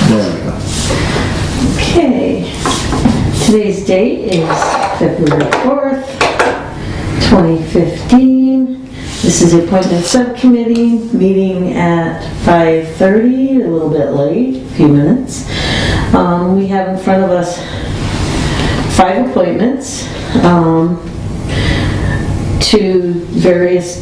There we go. Okay. Today's date is February 4th, 2015. This is the appointment subcommittee meeting at 5:30, a little bit late, a few minutes. We have in front of us 5 appointments to various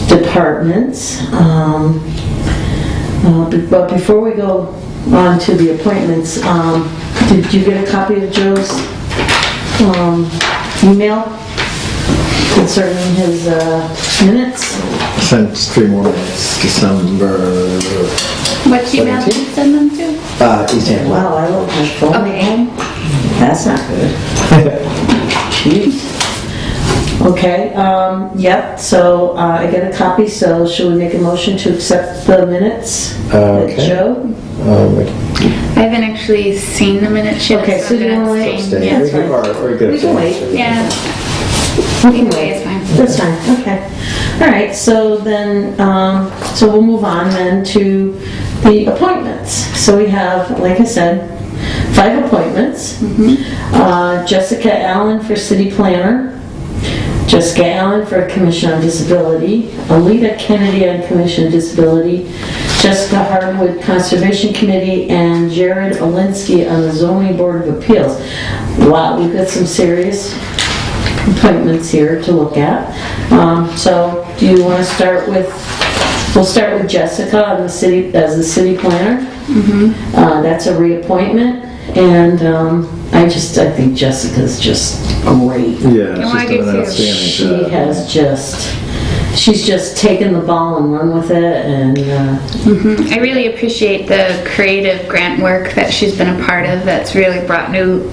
departments. But before we go on to the appointments, did you get a copy of Joe's email concerning his minutes? Sent 3 more minutes, December What email did you send them to? East Hampton. Wow, I love my phone at Okay. home. That's not good. Jeez. Okay, yep, so I got a copy, so should we make a motion to accept the minutes? Okay. Joe? I haven't actually seen the minutes yet. Okay, so I'm you gonna wanna wait? abstain. Stay. Yeah, We it's can- fine. or we could We can abstain. wait. Yeah, Either way is fine. That's fine, okay. All right, so then, so we'll move on then to the appointments. So we have, like I said, 5 appointments. Jessica Allen for city planner, Jessica Allen for Commission on Disability, Alita Kennedy on Commission on Disability, Jessica Hardwood Conservation Committee, and Jared Olinsky on the Zoning Board of Appeals. Wow, we've got some serious appointments here to look at. So do you want to start with, we'll start with Jessica on the city, as the city planner. That's a reappointment, and I think Jessica's just great. Yeah, Oh, I she's do doing an too. outstanding She job. has she's just taken the ball and run with it, and I really appreciate the creative grant work that she's been a part of. That's really brought new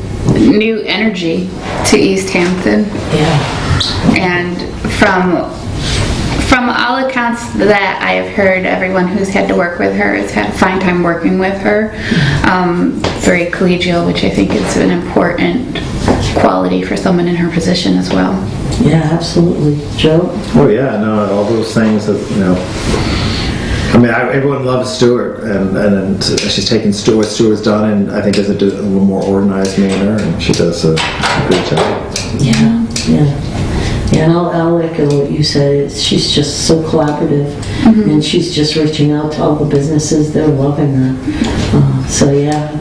energy to East Hampton. yeah. And from all accounts that I have heard, everyone who's had to work with her has had a fine time working with her. Very collegial, which I think is an important quality for someone in her position as well. Yeah, absolutely. Joe? Oh yeah, no, all those things that, you know. I mean, everyone loves Stuart, and she's taken what Stuart's done, and I think does it in a little more organized manner, and she does a good job. Yeah, yeah. Yeah, and I'll echo what you said. She's just so collaborative, and she's just reaching out to all the businesses. They're loving her. So yeah,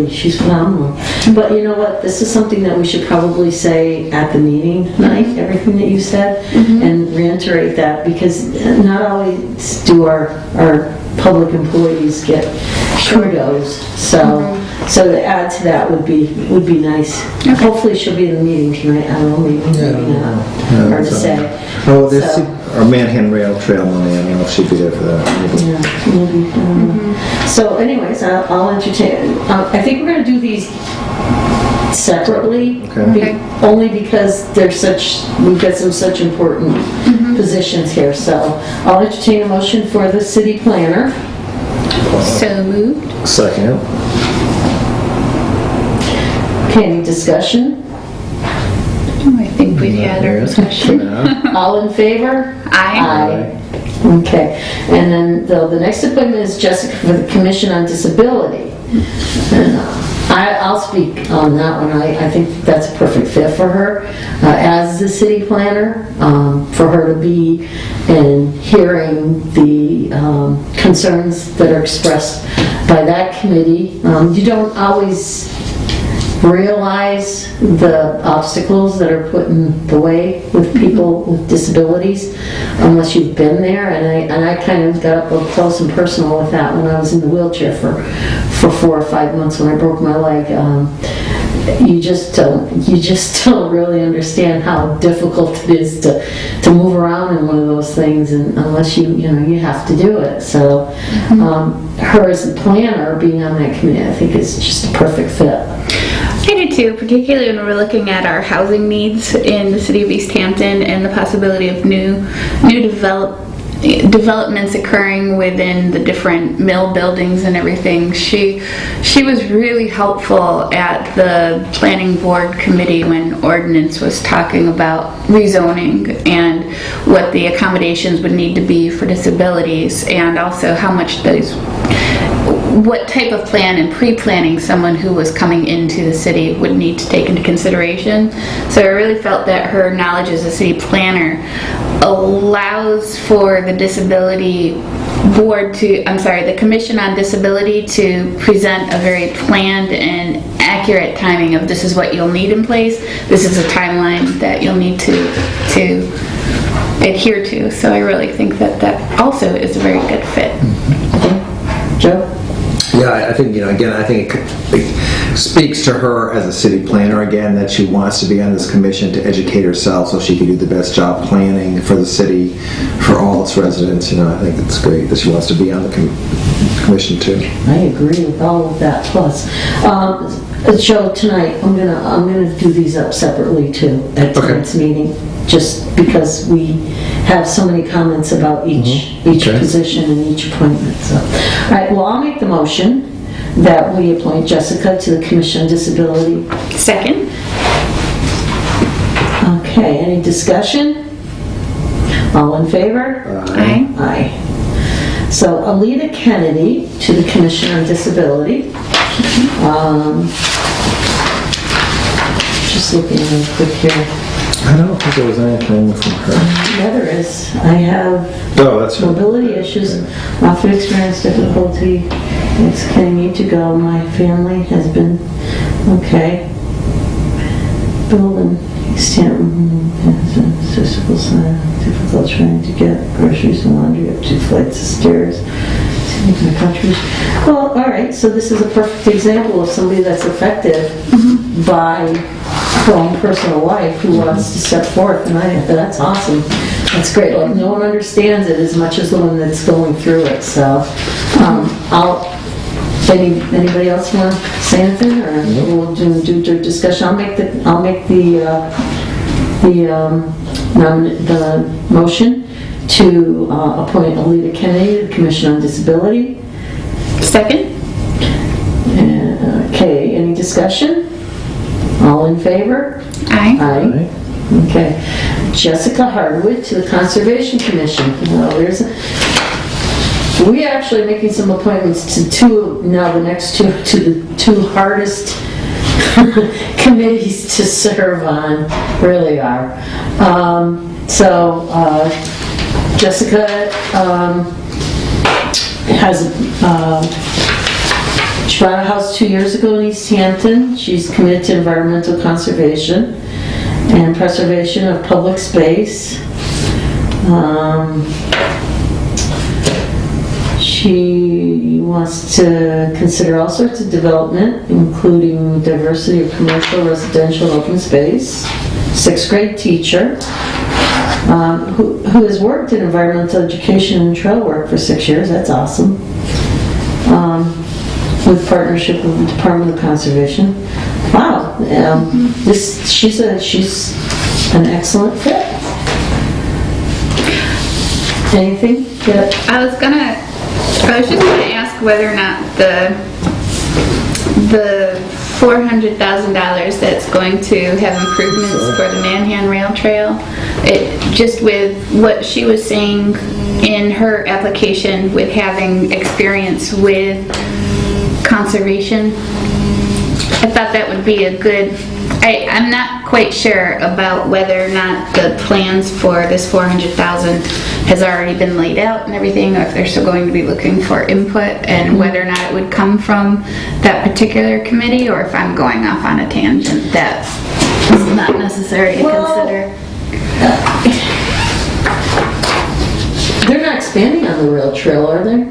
she's phenomenal. But you know what? This is something that we should probably say at the meeting tonight, everything that you said, and reiterate that, because not always do our public employees get kudos. So to add to that would be nice. Okay. Hopefully she'll be in the meeting tonight. I don't know, maybe not. Hard to say. Oh, there's So- our Manhattan Rail Trail money. I don't know if she'd be there for that. Maybe. Yeah, maybe. So anyways, I'll entertain. I think we're going to do these separately, Okay. only because we've got some such important positions here. So I'll entertain a motion for the city planner. So moved. Second. Okay, any discussion? I think we've had our discussion. Yeah. All in favor? Aye. Okay, and then the next appointment is Jessica for the Commission on Disability. And I'll speak on that one. I think that's a perfect fit for her as the city planner, for her to be and hearing the concerns that are expressed by that committee. You don't always realize the obstacles that are put in the way with people with disabilities unless you've been there, and I kind of got up close and personal with that when I was in the wheelchair for 4 or 5 months when I broke my leg. You just don't really understand how difficult it is to move around in one of those things, and unless you have to do it. So her as a planner being on that committee, I think is just a perfect fit. I do too, particularly when we're looking at our housing needs in the city of East Hampton and the possibility of new developments occurring within the different mill buildings and everything. She was really helpful at the planning board committee when ordinance was talking about rezoning and what the accommodations would need to be for disabilities, and also how much those what type of plan and pre-planning someone who was coming into the city would need to take into consideration. So I really felt that her knowledge as a city planner allows for the the Commission on Disability to present a very planned and accurate timing of this is what you'll need in place, this is a timeline that you'll need to adhere to. So I really think that also is a very good fit. Joe? Yeah, I think, again, I think it speaks to her as a city planner, again, that she wants to be on this commission to educate herself so she can do the best job planning for the city, for all its residents. I think it's great that she wants to be on the commission too. I agree with all of that. Plus, Joe, tonight I'm gonna do these up separately too at tonight's meeting, just because we have so many comments about each position and each appointment. So, all right. Well, I'll make the motion that we appoint Jessica to the Commission on Disability. Second. Okay. Any discussion? All in favor? Aye. Aye. So Alita Kennedy to the Commission on Disability. Just looking real quick here. I don't think there was anything from her. Yeah, there is. I have That's right. mobility issues, often experience difficulty. It's can need to go. My family has been okay. Building physical sign, difficult trying to get groceries and laundry up 2 flights of stairs. Well, all right. So this is a perfect example of somebody that's affected by her own personal life who wants to step forth, and that's awesome. That's great. Like, no one understands it as much as the one that's going through it. So, anybody else want to say anything, or we'll do discussion? I'll make the motion to appoint Alita Kennedy to the Commission on Disability. Second. Okay. Any discussion? All in favor? Aye. Aye. Okay. Jessica Hardwick to the Conservation Commission. We're actually making some appointments to the next two the two hardest committees to serve on, really are. Jessica she bought a house 2 years ago in East Hampton. She's committed to environmental conservation and preservation of public space. She wants to consider all sorts of development, including diversity of commercial, residential, and open space. 6th grade teacher who has worked in environmental education and trail work for 6 years. That's awesome. With partnership with the Department of Conservation. Wow, she's an excellent fit. Anything that I was just gonna ask whether or not the $400,000 that's going to have improvements for the Manhan Rail Trail, just with what she was saying in her application with having experience with conservation, I thought that would be a good, I'm not quite sure about whether or not the plans for this $400,000 has already been laid out and everything, or if they're still going to be looking for input, and whether or not it would come from that particular committee, or if I'm going off on a tangent that is not necessary to consider. they're not expanding on the rail trail, are they?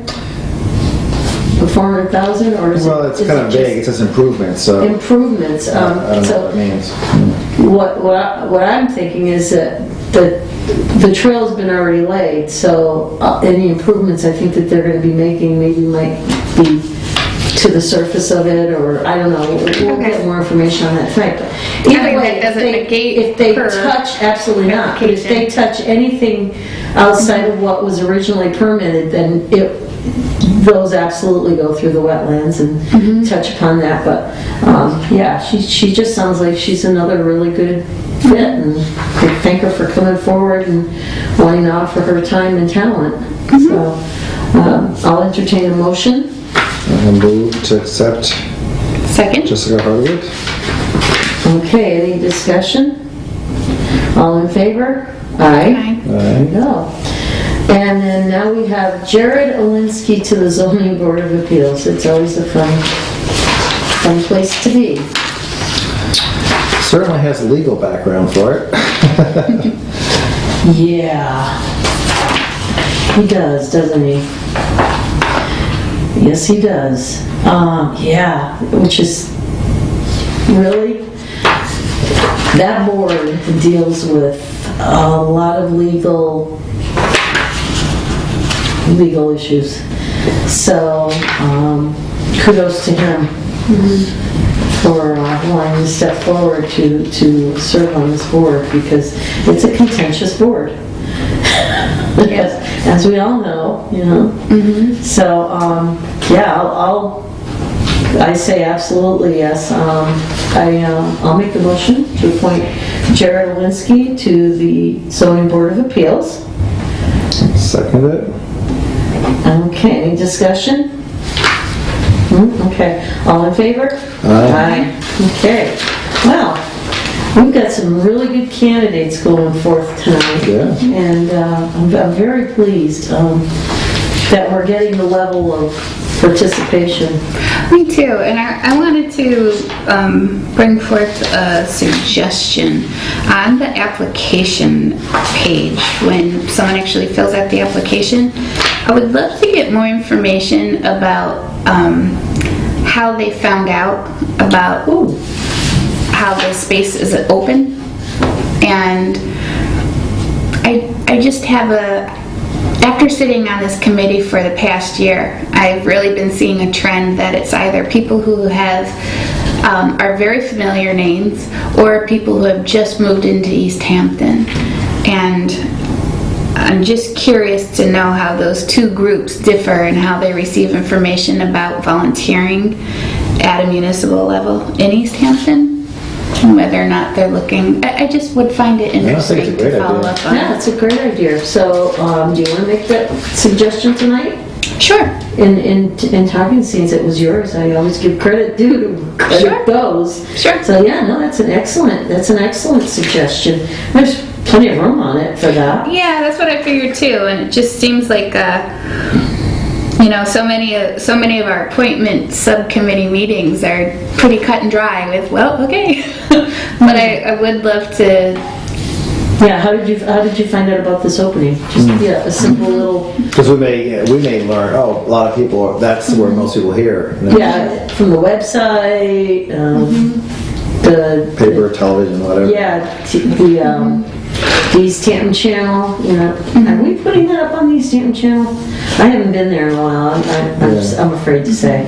The 400,000, or is Well, it's kind of vague. It says improvements, so improvements? I don't know So what that means. what I'm thinking is that the trail's been already laid, so any improvements I think that they're going to be making might be to the surface of it, or I don't know. We'll get more information on that tonight. But either way, that doesn't negate if they her touch, absolutely not. But if they touch anything outside of what was originally permitted, then those absolutely go through the wetlands and touch upon that. But yeah, she just sounds like she's another really good fit, and I thank her for coming forward and wanting to offer her time and talent. So I'll entertain a motion. I'll move to accept Second? Jessica Hardwood. Okay, any discussion? All in favor? Aye. There we go. And then now we have Jared Olinsky to the Zoning Board of Appeals. It's always a fun place to be. Certainly has a legal background for it. Yeah. He does, doesn't he? Yes, he does. Yeah, which is really, that board deals with a lot of legal issues. So, kudos to him for wanting to step forward to serve on this board, because it's a contentious board. As we all know, you know. So, yeah, I say absolutely yes. I'll make the motion to appoint Jared Olinsky to the Zoning Board of Appeals. Second it. Okay, any discussion? Okay, all in favor? Aye. Okay, well, we've got some really good candidates going forth tonight. Yeah. And I'm very pleased that we're getting the level of participation. Me too, and I wanted to bring forth a suggestion. On the application page, when someone actually fills out the application, I would love to get more information about how they found out about how the space is open. And I just have after sitting on this committee for the past year, I've really been seeing a trend that it's either people who have are very familiar names, or people who have just moved into East Hampton. And I'm just curious to know how those two groups differ and how they receive information about volunteering at a municipal level in East Hampton, and whether or not they're looking. I just would find it interesting it's a great to follow idea. up on. Yeah, that's a great idea. So, do you want to make that suggestion tonight? Sure. In talking scenes, it was yours. I always give credit due to credit Sure. goes. Sure. So yeah, no, that's an excellent suggestion. There's plenty of room on it for that. Yeah, that's what I figured too, and it just seems like so many of our appointment subcommittee meetings are pretty cut and dry with, well, okay. But I would love to. Yeah, how did you find out about this opening? Just a simple little. Because we may learn, a lot of people, that's where most people hear. Yeah, from the website, the Paper, television, whatever. yeah, the East Hampton channel. You know, are we putting that up on the East Hampton channel? I haven't been there in a while. I'm afraid to say.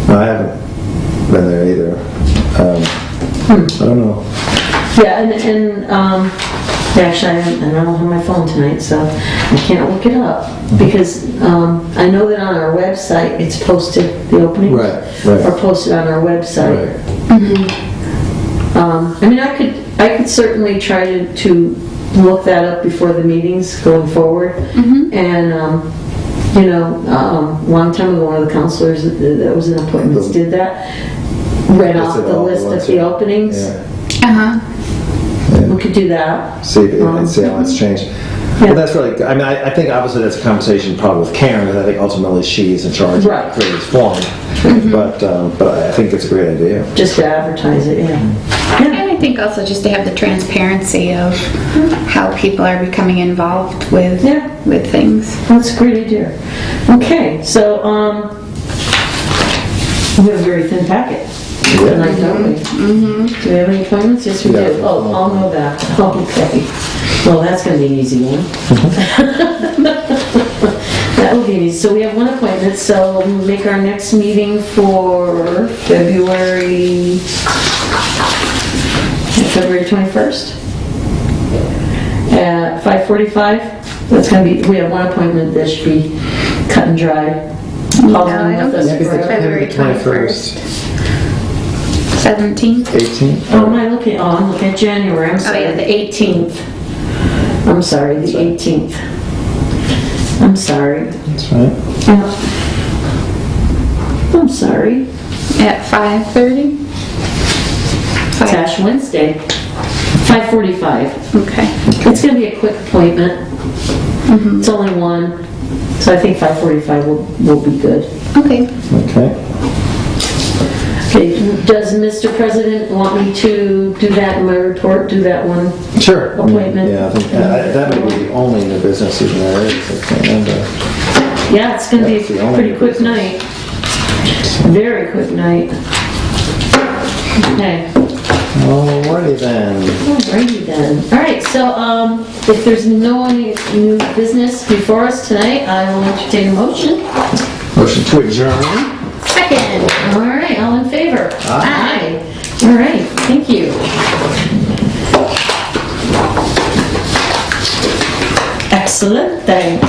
No, I haven't been there either. I don't know. Yeah, and actually, I don't have my phone tonight, so I can't look it up, because I know that on our website it's posted, the openings Right. are posted on our website. I mean, I could certainly try to look that up before the meetings going forward. And a long time ago, one of the counselors that was in appointments did that, read off the list of the openings. Yeah. We could do that. See how it's changed. Yeah. But that's really good. I mean, I think obviously that's a conversation probably with Karen, because I think ultimately she's in charge Right. of creating this form. But I think it's a great idea. Just to advertise it, yeah. And I think also just to have the transparency of how people are becoming involved with things. That's a great idea. Okay, so we have a very thin packet tonight, don't we? Do we have any appointments? Yes, we Yeah. do. Oh, I'll know that. Okay. Well, that's going to be an easy one. That will be easy. So we have one appointment, so we'll make our next meeting for February 21st at 5:45. That's going to be, we have one appointment that should be cut and dry. No, I don't think Maybe it's the February 21st. 17th? 18th? Oh, I'm looking at January, I'm sorry, yeah. the 18th. I'm sorry, the 18th. I'm sorry. That's right. Yeah. sorry. At 5:30? It's Ash Wednesday, 5:45. Okay. It's gonna be a quick appointment. It's only one, so I think 5:45 will be good. Okay. Okay. Okay, does Mr. President want me to do that in my report, do that one? Sure. Appointment. Yeah, I think that may be the only new business even there is. I can't remember. Yeah, it's gonna be That's the a only pretty quick business. night. Very quick night. Okay. Alrighty then. Alrighty then. Alright, so, if there's no any new business before us tonight, I will entertain a motion. Motion to adjourn. Second. Alright, all in favor? Aye. Alright, thank you. Excellent, thanks.